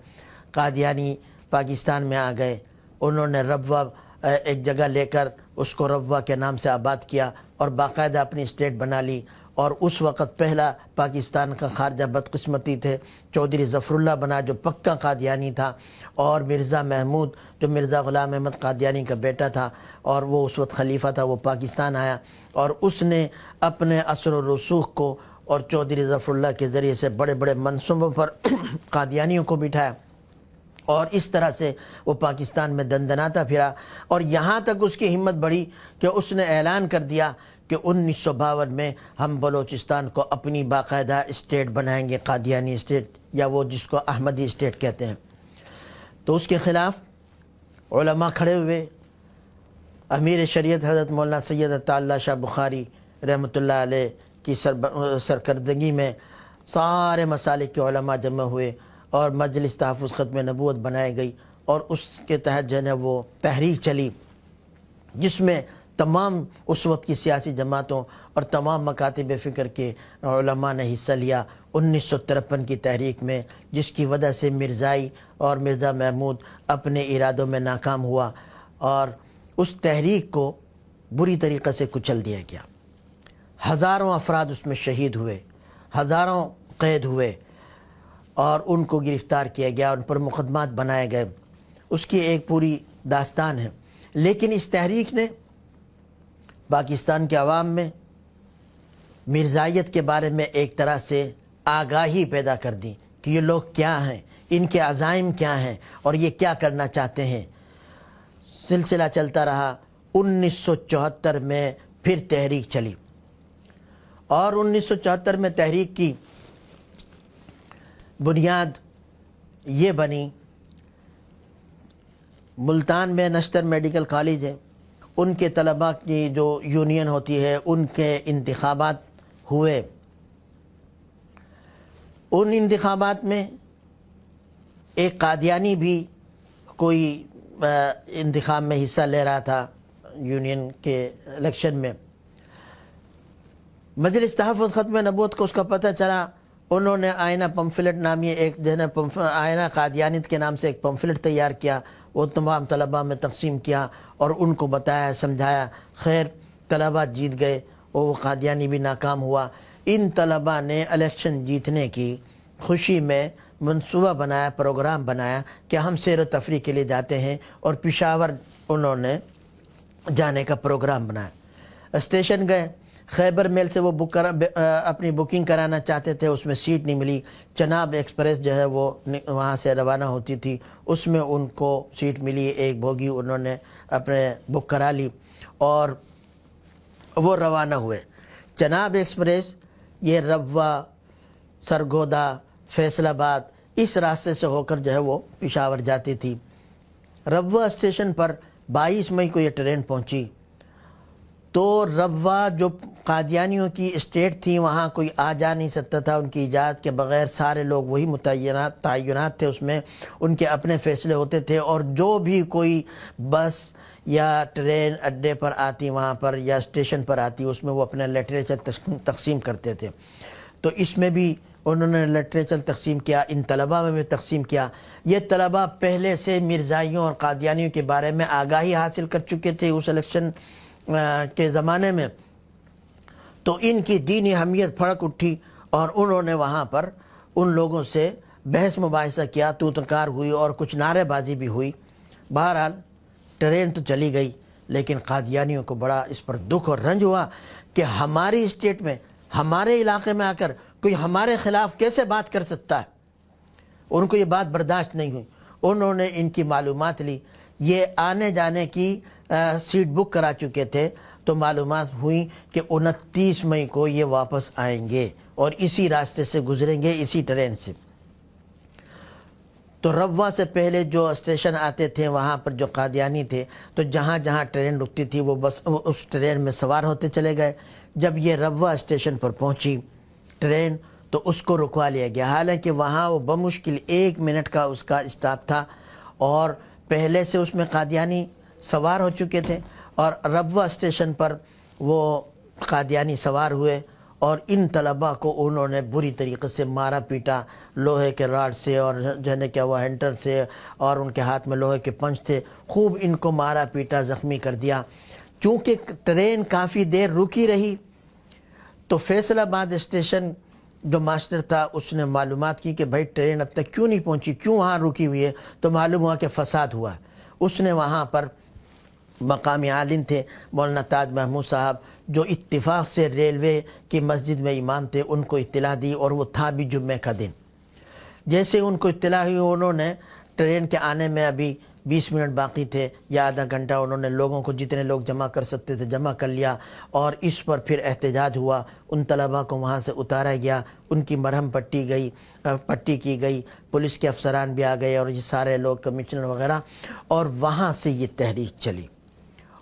قادیانی پاکستان میں آ گئے، انہوں نے ربوہ ایک جگہ لے کر اس کو ربوہ کے نام سے آباد کیا اور باقاعدہ اپنی اسٹیٹ بنا لی۔ اور اس وقت پہلا پاکستان کا خارجہ بدقسمتی تھے چودھری ظفر اللہ بنا جو پکا قادیانی تھا، اور مرزا محمود جو مرزا غلام احمد قادیانی کا بیٹا تھا اور وہ اس وقت خلیفہ تھا، وہ پاکستان آیا اور اس نے اپنے اثر و رسوخ کو اور چودھری ظفر اللہ کے ذریعے سے بڑے بڑے منصبوں پر قادیانیوں کو بٹھایا، اور اس طرح سے وہ پاکستان میں دندناتا پھرا، اور یہاں تک اس کی ہمت بڑھی کہ اس نے اعلان کر دیا کہ 1952 میں ہم بلوچستان کو اپنی باقاعدہ اسٹیٹ بنائیں گے، قادیانی اسٹیٹ، یا وہ جس کو احمدی اسٹیٹ کہتے ہیں۔ تو اس کے خلاف علماء کھڑے ہوئے، امیر شریعت حضرت مولانا سید عطا اللہ شاہ بخاری رحمۃ اللہ علیہ کی سرکردگی میں سارے مسالک کے علماء جمع ہوئے اور مجلس تحفظ ختم نبوت بنائی گئی، اور اس کے تحت جو ہے وہ تحریک چلی جس میں تمام اس وقت کی سیاسی جماعتوں اور تمام مکاتب فکر کے علماء نے حصہ لیا 1953 کی تحریک میں، جس کی وجہ سے مرزائی اور مرزا محمود اپنے ارادوں میں ناکام ہوا اور اس تحریک کو بری طریقے سے کچل دیا گیا۔ ہزاروں افراد اس میں شہید ہوئے، ہزاروں قید ہوئے اور ان کو گرفتار کیا گیا، ان پر مقدمات بنائے گئے۔ اس کی ایک پوری داستان ہے، لیکن اس تحریک نے پاکستان کے عوام میں مرزائیت کے بارے میں ایک طرح سے آگاہی پیدا کر دی کہ یہ لوگ کیا ہیں، ان کے عزائم کیا ہیں اور یہ کیا کرنا چاہتے ہیں۔ سلسلہ چلتا رہا، 1974 میں پھر تحریک چلی، اور 1974 میں تحریک کی بنیاد یہ بنی، ملتان میں نشتر میڈیکل کالج ہے، ان کے طلباء کی جو یونین ہوتی ہے ان کے انتخابات ہوئے۔ ان انتخابات میں ایک قادیانی بھی کوئی انتخاب میں حصہ لے رہا تھا یونین کے الیکشن میں۔ مجلس تحفظ ختم نبوت کو اس کا پتہ چلا، انہوں نے آئینہ پمفلٹ نامی ایک جو ہے آئینہ قادیانیت کے نام سے ایک پمفلٹ تیار کیا، وہ تمام طلباء میں تقسیم کیا اور ان کو بتایا، سمجھایا۔ خیر، طلباء جیت گئے، وہ قادیانی بھی ناکام ہوا۔ ان طلباء نے الیکشن جیتنے کی خوشی میں منصوبہ بنایا، پروگرام بنایا کہ ہم سیر و تفریح کے لیے جاتے ہیں، اور پشاور انہوں نے جانے کا پروگرام بنایا۔ اسٹیشن گئے، خیبر میل سے وہ اپنی بکنگ کرانا چاہتے تھے، اس میں سیٹ نہیں ملی۔ چناب ایکسپریس جو ہے وہ وہاں سے روانہ ہوتی تھی، اس میں ان کو سیٹ ملی، ایک بوگی انہوں نے اپنے بک کرا لی اور وہ روانہ ہوئے۔ چناب ایکسپریس یہ ربوہ، سرگودا، فیصل آباد اس راستے سے ہو کر جو ہے وہ پشاور جاتی تھی۔ ربوہ اسٹیشن پر 22 مئی کو یہ ٹرین پہنچی، تو ربوہ جو قادیانیوں کی اسٹیٹ تھی وہاں کوئی آ جا نہیں سکتا تھا ان کی اجازت کے بغیر، سارے لوگ وہی تعینات تھے، اس میں ان کے اپنے فیصلے ہوتے تھے، اور جو بھی کوئی بس یا ٹرین اڈے پر آتی وہاں پر یا اسٹیشن پر آتی اس میں وہ اپنا لٹریچر تقسیم کرتے تھے۔ تو اس میں بھی انہوں نے لٹریچر تقسیم کیا، ان طلباء میں بھی تقسیم کیا۔ یہ طلباء پہلے سے مرزائیوں اور قادیانیوں کے بارے میں آگاہی حاصل کر چکے تھے اس الیکشن کے زمانے میں، تو ان کی دینی حمیت پھڑک اٹھی اور انہوں نے وہاں پر ان لوگوں سے بحث مباحثہ کیا، تو تکار ہوئی اور کچھ نعرے بازی بھی ہوئی۔ بہرحال ٹرین تو چلی گئی، لیکن قادیانیوں کو بڑا اس پر دکھ اور رنج ہوا کہ ہماری اسٹیٹ میں، ہمارے علاقے میں آ کر کوئی ہمارے خلاف کیسے بات کر سکتا ہے؟ ان کو یہ بات برداشت نہیں ہوئی، انہوں نے ان کی معلومات لی، یہ آنے جانے کی سیٹ بک کرا چکے تھے، تو معلومات ہوئی کہ 29 مئی کو یہ واپس آئیں گے اور اسی راستے سے گزریں گے، اسی ٹرین سے۔ تو روا سے پہلے جو اسٹیشن آتے تھے وہاں پر جو قادیانی تھے، تو جہاں جہاں ٹرین رکتی تھی وہ بس اس ٹرین میں سوار ہوتے چلے گئے۔ جب یہ روا اسٹیشن پر پہنچی ٹرین تو اس کو رکوا لیا گیا، حالانکہ وہاں وہ بمشکل 1 منٹ کا اس کا اسٹاپ تھا، اور پہلے سے اس میں قادیانی سوار ہو چکے تھے، اور روا اسٹیشن پر وہ قادیانی سوار ہوئے، اور ان طلباء کو انہوں نے بری طریقے سے مارا پیٹا، لوہے کے راڈ سے اور جنے کیا وہ ہینٹر سے، اور ان کے ہاتھ میں لوہے کے پنچ تھے، خوب ان کو مارا پیٹا، زخمی کر دیا۔ چونکہ ٹرین کافی دیر رکی رہی تو فیصل آباد اسٹیشن جو ماسٹر تھا اس نے معلومات کی کہ بھائی ٹرین اب تک کیوں نہیں پہنچی، کیوں وہاں رکی ہوئی ہے؟ تو معلوم ہوا کہ فساد ہوا ہے۔ اس نے وہاں پر مقامی عالم تھے مولانا تاج محمود صاحب، جو اتفاق سے ریلوے کی مسجد میں امام تھے، ان کو اطلاع دی، اور وہ تھا بھی جمعہ کا دن۔ جیسے ان کو اطلاع ہوئی، انہوں نے ٹرین کے آنے میں ابھی 20 منٹ باقی تھے یا آدھا گھنٹہ، انہوں نے لوگوں کو جتنے لوگ جمع کر سکتے تھے جمع کر لیا، اور اس پر پھر احتجاج ہوا۔ ان طلباء کو وہاں سے اتارا گیا، ان کی مرہم پٹی کی گئی، پولیس کے افسران بھی آ گئے اور یہ سارے لوگ کمشنر وغیرہ، اور وہاں سے یہ تحریک چلی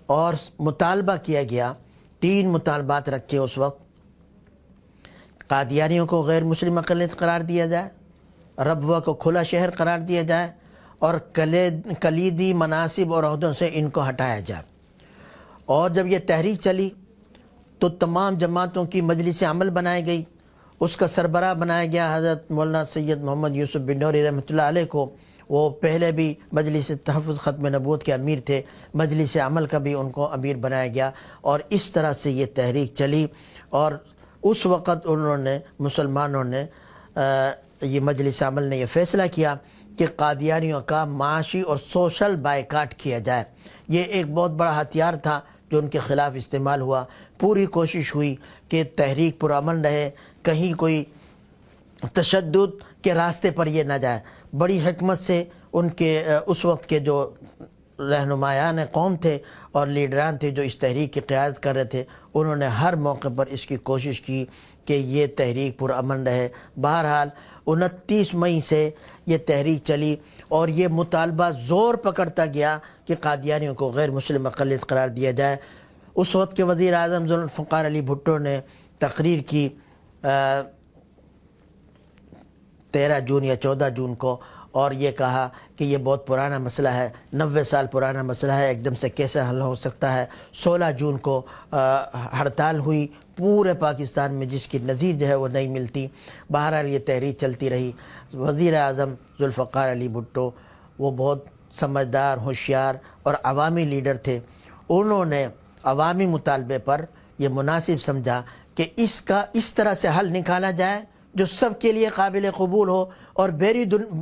اور مطالبہ کیا گیا۔ 3 مطالبات رکھے اس وقت: قادیانیوں کو غیر مسلم اقلیت قرار دیا جائے، ربوہ کو کھلا شہر قرار دیا جائے، اور کلیدی مناصب اور عہدوں سے ان کو ہٹایا جائے۔ اور جب یہ تحریک چلی تو تمام جماعتوں کی مجلس عمل بنائی گئی، اس کا سربراہ بنایا گیا حضرت مولانا سید محمد یوسف بنوری رحمۃ اللہ علیہ کو۔ وہ پہلے بھی مجلس تحفظ ختم نبوت کے امیر تھے، مجلس عمل کا بھی ان کو امیر بنایا گیا، اور اس طرح سے یہ تحریک چلی۔ اور اس وقت انہوں نے مسلمانوں نے یہ مجلس عمل نے یہ فیصلہ کیا کہ قادیانیوں کا معاشی اور سوشل بائیکاٹ کیا جائے۔ یہ ایک بہت بڑا ہتھیار تھا جو ان کے خلاف استعمال ہوا۔ پوری کوشش ہوئی کہ تحریک پرامن رہے، کہیں کوئی تشدد کے راستے پر یہ نہ جائے۔ بڑی حکمت سے ان کے اس وقت کے جو رہنمایان قوم تھے اور لیڈران تھے جو اس تحریک کی قیادت کر رہے تھے، انہوں نے ہر موقع پر اس کی کوشش کی کہ یہ تحریک پرامن رہے۔ بہرحال 29 مئی سے یہ تحریک چلی، اور یہ مطالبہ زور پکڑتا گیا کہ قادیانیوں کو غیر مسلم اقلیت قرار دیا جائے۔ اس وقت کے وزیر اعظم ذوالفقار علی بھٹو نے تقریر کی 13 جون یا 14 جون کو، اور یہ کہا کہ یہ بہت پرانا مسئلہ ہے، 90 سال پرانا مسئلہ ہے، ایک دم سے کیسے حل ہو سکتا ہے۔ 16 جون کو ہڑتال ہوئی پورے پاکستان میں، جس کی نظیر جو ہے وہ نہیں ملتی۔ بہرحال یہ تحریک چلتی رہی۔ وزیر اعظم ذوالفقار علی بھٹو وہ بہت سمجھدار، ہوشیار اور عوامی لیڈر تھے۔ انہوں نے عوامی مطالبے پر یہ مناسب سمجھا کہ اس کا اس طرح سے حل نکالا جائے جو سب کے لیے قابل قبول ہو، اور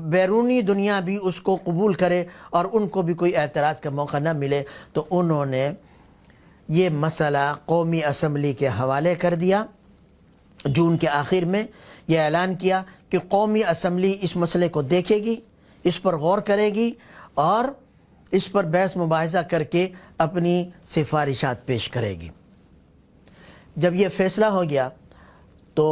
بیرونی دنیا بھی اس کو قبول کرے اور ان کو بھی کوئی اعتراض کا موقع نہ ملے۔ تو انہوں نے یہ مسئلہ قومی اسمبلی کے حوالے کر دیا۔ جون کے آخر میں یہ اعلان کیا کہ قومی اسمبلی اس مسئلے کو دیکھے گی، اس پر غور کرے گی، اور اس پر بحث مباحثہ کر کے اپنی سفارشات پیش کرے گی۔ جب یہ فیصلہ ہو گیا تو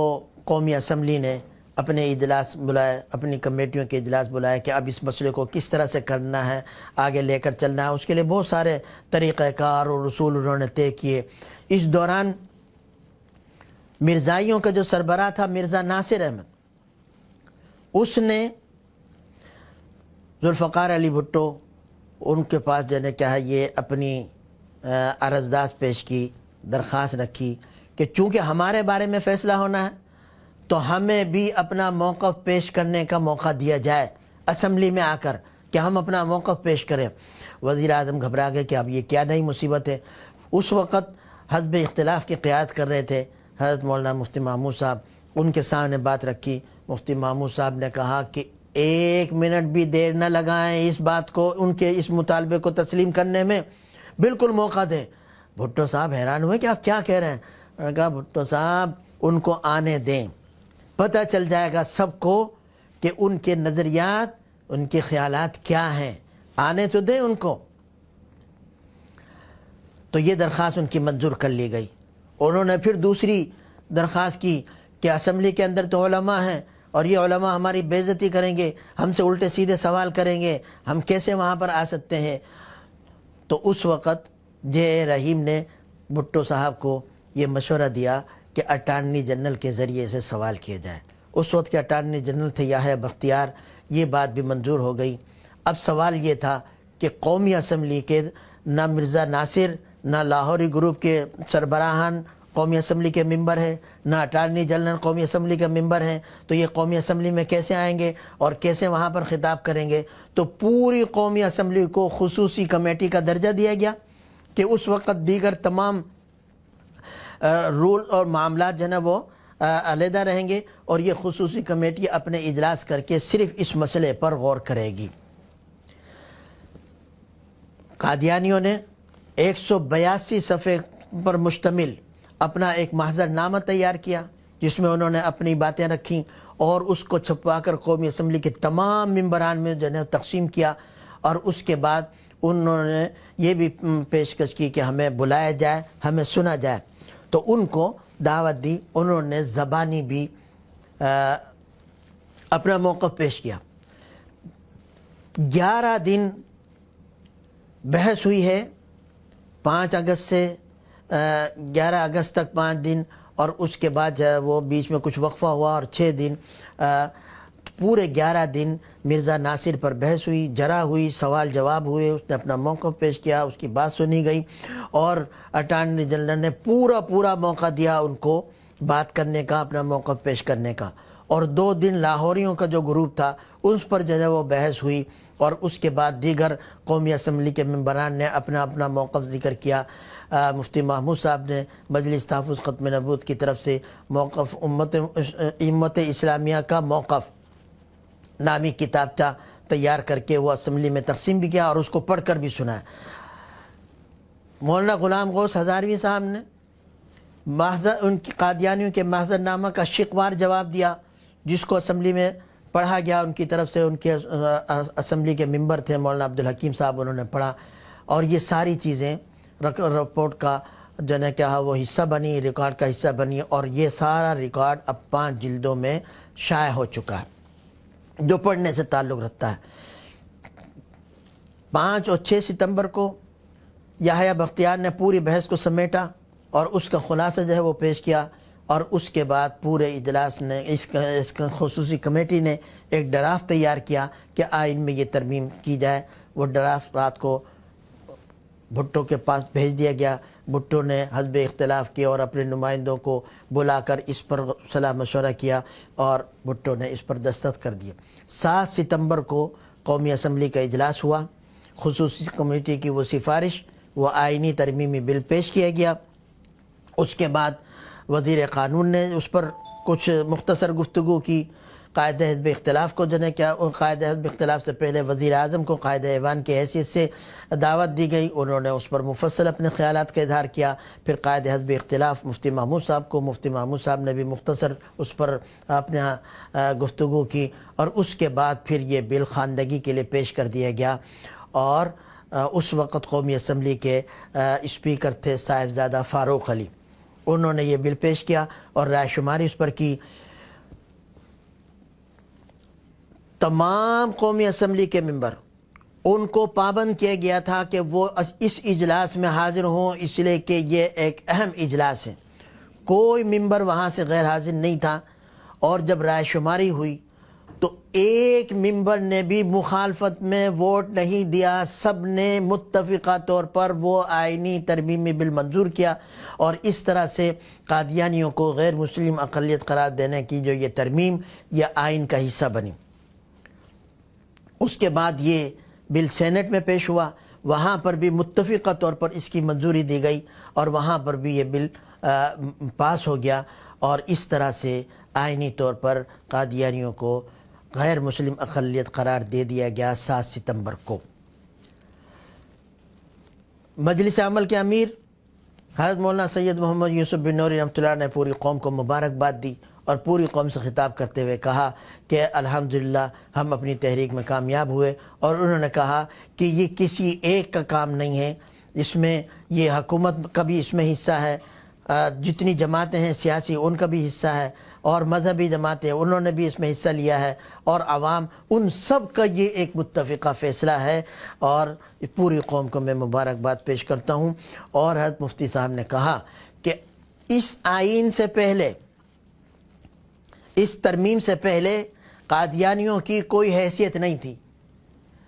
قومی اسمبلی نے اپنے اجلاس بلائے، اپنی کمیٹیوں کے اجلاس بلائے کہ اب اس مسئلے کو کس طرح سے کرنا ہے، آگے لے کر چلنا ہے۔ اس کے لیے بہت سارے طریقہ کار اور رسول انہوں نے طے کیے۔ اس دوران مرزائیوں کا جو سربراہ تھا مرزا ناصر احمد، اس نے ذوالفقار علی بھٹو ان کے پاس جانے کیا ہے یہ اپنی عرضداشت پیش کی، درخواست رکھی کہ چونکہ ہمارے بارے میں فیصلہ ہونا ہے تو ہمیں بھی اپنا موقف پیش کرنے کا موقع دیا جائے اسمبلی میں آ کر، کہ ہم اپنا موقف پیش کریں۔ وزیر اعظم گھبرا گئے کہ اب یہ کیا نئی مصیبت ہے۔ اس وقت حزب اختلاف کی قیادت کر رہے تھے حضرت مولانا مفتی محمود صاحب، ان کے سامنے بات رکھی۔ مفتی محمود صاحب نے کہا کہ 1 منٹ بھی دیر نہ لگائیں اس بات کو، ان کے اس مطالبے کو تسلیم کرنے میں، بالکل موقع دیں۔ بھٹو صاحب حیران ہوئے کہ آپ کیا کہہ رہے ہیں؟ انہوں نے کہا بھٹو صاحب ان کو آنے دیں، پتہ چل جائے گا سب کو کہ ان کے نظریات، ان کے خیالات کیا ہیں، آنے تو دیں ان کو۔ تو یہ درخواست ان کی منظور کر لی گئی۔ انہوں نے پھر دوسری درخواست کی کہ اسمبلی کے اندر تو علماء ہیں اور یہ علماء ہماری بے عزتی کریں گے، ہم سے الٹے سیدھے سوال کریں گے، ہم کیسے وہاں پر آ سکتے ہیں۔ تو اس وقت جے رحیم نے بھٹو صاحب کو یہ مشورہ دیا کہ اٹارنی جنرل کے ذریعے سے سوال کیا جائے۔ اس وقت کے اٹارنی جنرل تھے یحییٰ بختیار، یہ بات بھی منظور ہو گئی۔ اب سوال یہ تھا کہ قومی اسمبلی کے نہ مرزا ناصر نہ لاہوری گروپ کے سربراہان قومی اسمبلی کے ممبر ہیں، نہ اٹارنی جنرل قومی اسمبلی کے ممبر ہیں، تو یہ قومی اسمبلی میں کیسے آئیں گے اور کیسے وہاں پر خطاب کریں گے؟ تو پوری قومی اسمبلی کو خصوصی کمیٹی کا درجہ دیا گیا کہ اس وقت دیگر تمام رول اور معاملات جو ہے نا وہ علیحدہ رہیں گے، اور یہ خصوصی کمیٹی اپنے اجلاس کر کے صرف اس مسئلے پر غور کرے گی۔ قادیانیوں نے 182 صفحے پر مشتمل اپنا ایک محضر نامہ تیار کیا، جس میں انہوں نے اپنی باتیں رکھیں اور اس کو چھپا کر قومی اسمبلی کے تمام ممبران میں جو ہے تقسیم کیا، اور اس کے بعد انہوں نے یہ بھی پیشکش کی کہ ہمیں بلایا جائے، ہمیں سنا جائے۔ تو ان کو دعوت دی، انہوں نے زبانی بھی اپنا موقف پیش کیا۔ 11 دن بحث ہوئی ہے، 5 اگست سے 11 اگست تک 5 دن، اور اس کے بعد جو ہے وہ بیچ میں کچھ وقفہ ہوا اور 6 دن، پورے 11 دن مرزا ناصر پر بحث ہوئی، جرح ہوئی، سوال جواب ہوئے، اس نے اپنا موقف پیش کیا، اس کی بات سنی گئی، اور اٹارنی جنرل نے پورا موقع دیا ان کو بات کرنے کا، اپنا موقف پیش کرنے کا۔ اور 2 دن لاہوریوں کا جو گروپ تھا اس پر جو ہے وہ بحث ہوئی، اور اس کے بعد دیگر قومی اسمبلی کے ممبران نے اپنا موقف ذکر کیا۔ مفتی محمود صاحب نے مجلس تحفظ ختم نبوت کی طرف سے موقف امت اسلامیہ کا موقف نامی کتابچہ تیار کر کے وہ اسمبلی میں تقسیم بھی کیا اور اس کو پڑھ کر بھی سنایا۔ مولانا غلام غوث ہزاروی صاحب نے ان کی قادیانیوں کے محضر نامہ کا شقوار جواب دیا، جس کو اسمبلی میں پڑھا گیا ان کی طرف سے۔ ان کے اسمبلی کے ممبر تھے مولانا عبدالحکیم صاحب، انہوں نے پڑھا، اور یہ ساری چیزیں رپورٹ کا جو ہے کیا وہ حصہ بنی، ریکارڈ کا حصہ بنی، اور یہ سارا ریکارڈ اب 5 جلدوں میں شائع ہو چکا ہے جو پڑھنے سے تعلق رکھتا ہے۔ 5 اور 6 ستمبر کو یحییٰ بختیار نے پوری بحث کو سمیٹا اور اس کا خلاصہ جو ہے وہ پیش کیا، اور اس کے بعد پورے اجلاس نے اس خصوصی کمیٹی نے ایک ڈرافٹ تیار کیا کہ آئین میں یہ ترمیم کی جائے۔ وہ ڈرافٹ رات کو بھٹو کے پاس بھیج دیا گیا۔ بھٹو نے حزب اختلاف کیا اور اپنے نمائندوں کو بلا کر اس پر صلاح مشورہ کیا، اور بھٹو نے اس پر دستخط کر دیے۔ 7 ستمبر کو قومی اسمبلی کا اجلاس ہوا۔ خصوصی کمیٹی کی وہ سفارش، وہ آئینی ترمیمی بل پیش کیا گیا۔ اس کے بعد وزیر قانون نے اس پر کچھ مختصر گفتگو کی۔ قائد حزب اختلاف کو جو ہے کیا، قائد حزب اختلاف سے پہلے وزیر اعظم کو قائد ایوان کی حیثیت سے دعوت دی گئی، انہوں نے اس پر مفصل اپنے خیالات کا اظہار کیا۔ پھر قائد حزب اختلاف مفتی محمود صاحب کو، مفتی محمود صاحب نے بھی مختصر اس پر اپنا گفتگو کی، اور اس کے بعد پھر یہ بل خواندگی کے لیے پیش کر دیا گیا۔ اور اس وقت قومی اسمبلی کے اسپیکر تھے صاحبزادہ فاروق علی، انہوں نے یہ بل پیش کیا اور رائے شماری اس پر کی۔ تمام قومی اسمبلی کے ممبر، ان کو پابند کیا گیا تھا کہ وہ اس اجلاس میں حاضر ہوں، اس لیے کہ یہ ایک اہم اجلاس ہے۔ کوئی ممبر وہاں سے غیر حاضر نہیں تھا، اور جب رائے شماری ہوئی تو ایک ممبر نے بھی مخالفت میں ووٹ نہیں دیا، سب نے متفقہ طور پر وہ آئینی ترمیمی بل منظور کیا، اور اس طرح سے قادیانیوں کو غیر مسلم اقلیت قرار دینے کی جو یہ ترمیم یہ آئین کا حصہ بنی۔ اس کے بعد یہ بل سینٹ میں پیش ہوا، وہاں پر بھی متفقہ طور پر اس کی منظوری دی گئی، اور وہاں پر بھی یہ بل پاس ہو گیا، اور اس طرح سے آئینی طور پر قادیانیوں کو غیر مسلم اقلیت قرار دے دیا گیا 7 ستمبر کو۔ مجلس عمل کے امیر حضرت مولانا سید محمد یوسف بن نوری رحمۃ اللہ نے پوری قوم کو مبارکباد دی اور پوری قوم سے خطاب کرتے ہوئے کہا کہ الحمدللہ ہم اپنی تحریک میں کامیاب ہوئے، اور انہوں نے کہا کہ یہ کسی ایک کا کام نہیں ہے، اس میں یہ حکومت کا بھی اس میں حصہ ہے، جتنی جماعتیں ہیں سیاسی ان کا بھی حصہ ہے، اور مذہبی جماعتیں انہوں نے بھی اس میں حصہ لیا ہے، اور عوام ان سب کا یہ ایک متفقہ فیصلہ ہے، اور پوری قوم کو میں مبارکباد پیش کرتا ہوں۔ اور حضرت مفتی صاحب نے کہا کہ اس آئین سے پہلے، اس ترمیم سے پہلے قادیانیوں کی کوئی حیثیت نہیں تھی،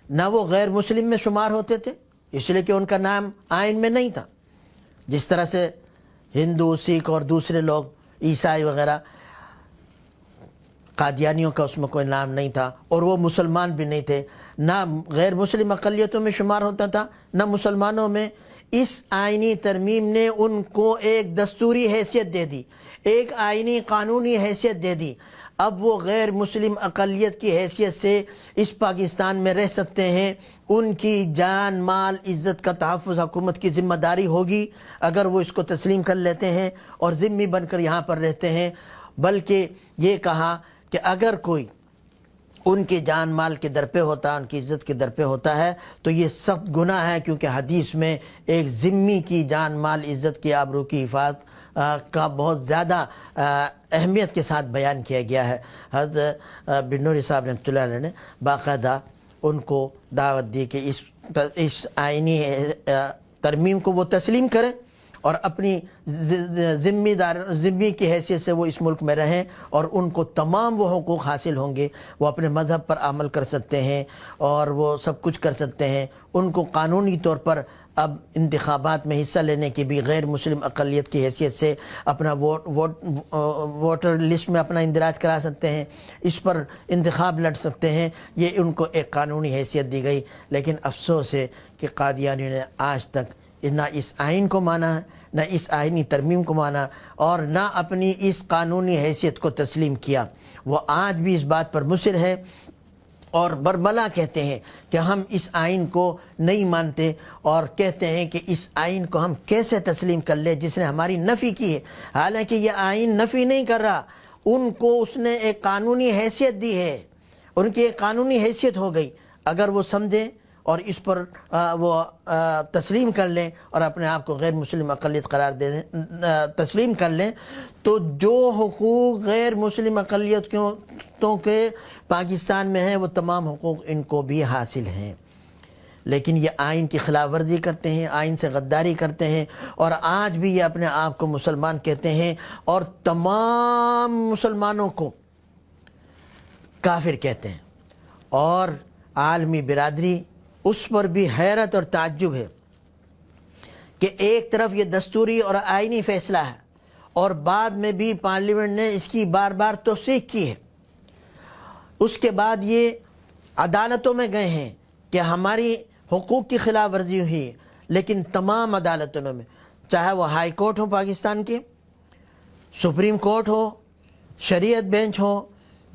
نہ وہ غیر مسلم میں شمار ہوتے تھے اس لیے کہ ان کا نام آئین میں نہیں تھا، جس طرح سے ہندو، سکھ اور دوسرے لوگ عیسائی وغیرہ، قادیانیوں کا اس میں کوئی نام نہیں تھا، اور وہ مسلمان بھی نہیں تھے، نہ غیر مسلم اقلیتوں میں شمار ہوتا تھا نہ مسلمانوں میں۔ اس آئینی ترمیم نے ان کو ایک دستوری حیثیت دے دی، ایک آئینی قانونی حیثیت دے دی۔ اب وہ غیر مسلم اقلیت کی حیثیت سے اس پاکستان میں رہ سکتے ہیں، ان کی جان مال عزت کا تحفظ حکومت کی ذمہ داری ہوگی اگر وہ اس کو تسلیم کر لیتے ہیں اور ذمہ بن کر یہاں پر رہتے ہیں۔ بلکہ یہ کہا کہ اگر کوئی ان کی جان مال کے در پہ ہوتا، ان کی عزت کے در پہ ہوتا ہے تو یہ سخت گناہ ہے، کیونکہ حدیث میں ایک ذمی کی جان مال عزت کی آبرو کی حفاظت کا بہت زیادہ اہمیت کے ساتھ بیان کیا گیا ہے۔ حضرت بن نوری صاحب رحمۃ اللہ علیہ نے باقاعدہ ان کو دعوت دی کہ اس آئینی ترمیم کو وہ تسلیم کریں اور اپنی ذمی کی حیثیت سے وہ اس ملک میں رہیں، اور ان کو تمام وہ حقوق حاصل ہوں گے، وہ اپنے مذہب پر عمل کر سکتے ہیں اور وہ سب کچھ کر سکتے ہیں۔ ان کو قانونی طور پر اب انتخابات میں حصہ لینے کی بھی غیر مسلم اقلیت کی حیثیت سے اپنا ووٹر لسٹ میں اپنا اندراج کرا سکتے ہیں، اس پر انتخاب لڑ سکتے ہیں، یہ ان کو ایک قانونی حیثیت دی گئی۔ لیکن افسوس ہے کہ قادیانیوں نے آج تک نہ اس آئین کو مانا ہے، نہ اس آئینی ترمیم کو مانا، اور نہ اپنی اس قانونی حیثیت کو تسلیم کیا۔ وہ آج بھی اس بات پر مصر ہے اور برملا کہتے ہیں کہ ہم اس آئین کو نہیں مانتے، اور کہتے ہیں کہ اس آئین کو ہم کیسے تسلیم کر لیں جس نے ہماری نفی کی ہے۔ حالانکہ یہ آئین نفی نہیں کر رہا، ان کو اس نے ایک قانونی حیثیت دی ہے، ان کی ایک قانونی حیثیت ہو گئی۔ اگر وہ سمجھیں اور اس پر وہ تسلیم کر لیں اور اپنے آپ کو غیر مسلم اقلیت قرار دے دیں، تسلیم کر لیں، تو جو حقوق غیر مسلم اقلیتوں کے پاکستان میں ہیں وہ تمام حقوق ان کو بھی حاصل ہیں۔ لیکن یہ آئین کی خلاف ورزی کرتے ہیں، آئین سے غداری کرتے ہیں، اور آج بھی یہ اپنے آپ کو مسلمان کہتے ہیں اور تمام مسلمانوں کو کافر کہتے ہیں۔ اور عالمی برادری اس پر بھی حیرت اور تعجب ہے کہ ایک طرف یہ دستوری اور آئینی فیصلہ ہے، اور بعد میں بھی پارلیمنٹ نے اس کی بار بار توثیق کی ہے۔ اس کے بعد یہ عدالتوں میں گئے ہیں کہ ہماری حقوق کی خلاف ورزی ہوئی، لیکن تمام عدالتوں میں، چاہے وہ ہائی کورٹ ہو پاکستان کے، سپریم کورٹ ہو، شریعت بینچ ہو،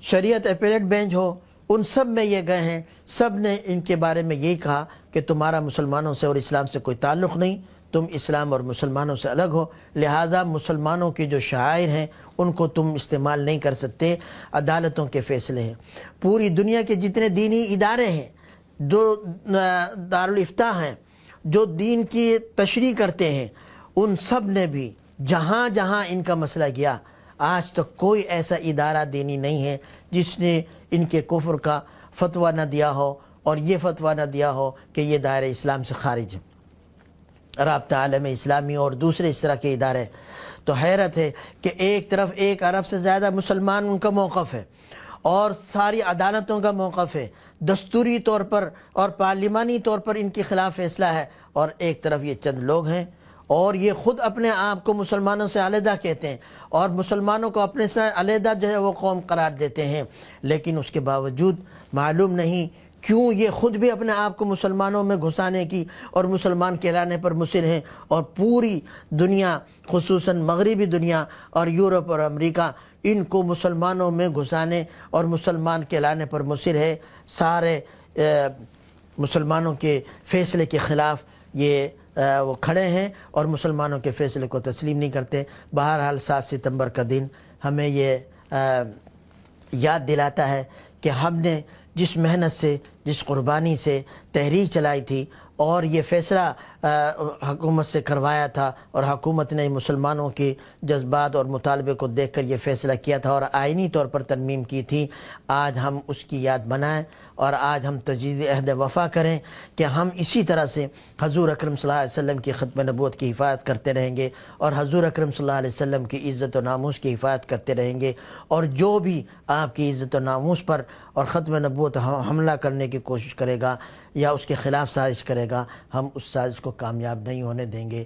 شریعت اپیلیٹ بینچ ہو، ان سب میں یہ گئے ہیں، سب نے ان کے بارے میں یہی کہا کہ تمہارا مسلمانوں سے اور اسلام سے کوئی تعلق نہیں، تم اسلام اور مسلمانوں سے الگ ہو، لہذا مسلمانوں کے جو شعائر ہیں ان کو تم استعمال نہیں کر سکتے۔ عدالتوں کے فیصلے ہیں۔ پوری دنیا کے جتنے دینی ادارے ہیں، جو دارالافتاء ہیں، جو دین کی تشریح کرتے ہیں، ان سب نے بھی جہاں جہاں ان کا مسئلہ گیا، آج تک کوئی ایسا ادارہ دینی نہیں ہے جس نے ان کے کفر کا فتویٰ نہ دیا ہو اور یہ فتویٰ نہ دیا ہو کہ یہ دائرہ اسلام سے خارج ہے۔ رابطہ عالم اسلامی اور دوسرے اس طرح کے ادارے، تو حیرت ہے کہ ایک طرف 1 ارب سے زیادہ مسلمان ان کا موقف ہے، اور ساری عدالتوں کا موقف ہے، دستوری طور پر اور پارلیمانی طور پر ان کے خلاف فیصلہ ہے، اور ایک طرف یہ چند لوگ ہیں اور یہ خود اپنے آپ کو مسلمانوں سے علیحدہ کہتے ہیں اور مسلمانوں کو اپنے سے علیحدہ جو ہے وہ قوم قرار دیتے ہیں، لیکن اس کے باوجود معلوم نہیں کیوں یہ خود بھی اپنے آپ کو مسلمانوں میں گھسانے کی اور مسلمان کہلانے پر مصر ہیں، اور پوری دنیا خصوصاً مغربی دنیا اور یورپ اور امریکہ ان کو مسلمانوں میں گھسانے اور مسلمان کہلانے پر مصر ہے۔ سارے مسلمانوں کے فیصلے کے خلاف یہ وہ کھڑے ہیں اور مسلمانوں کے فیصلے کو تسلیم نہیں کرتے۔ بہرحال 7 ستمبر کا دن ہمیں یہ یاد دلاتا ہے کہ ہم نے جس محنت سے، جس قربانی سے تحریک چلائی تھی اور یہ فیصلہ حکومت سے کروایا تھا، اور حکومت نے مسلمانوں کے جذبات اور مطالبے کو دیکھ کر یہ فیصلہ کیا تھا اور آئینی طور پر ترمیم کی تھی، آج ہم اس کی یاد منائیں اور آج ہم تجدید عہد وفا کریں کہ ہم اسی طرح سے حضور اکرم صلی اللہ علیہ وسلم کی ختم نبوت کی حفاظت کرتے رہیں گے اور حضور اکرم صلی اللہ علیہ وسلم کی عزت و ناموس کی حفاظت کرتے رہیں گے، اور جو بھی آپ کی عزت و ناموس پر اور ختم نبوت حملہ کرنے کی کوشش کرے گا یا اس کے خلاف سازش کرے گا، ہم اس سازش کو کامیاب نہیں ہونے دیں گے۔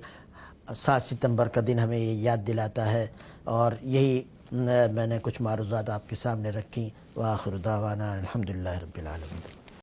7 ستمبر کا دن ہمیں یہ یاد دلاتا ہے، اور یہی میں نے کچھ معروضات آپ کے سامنے رکھی۔ وآخر دعوانا الحمدللہ رب العالمین۔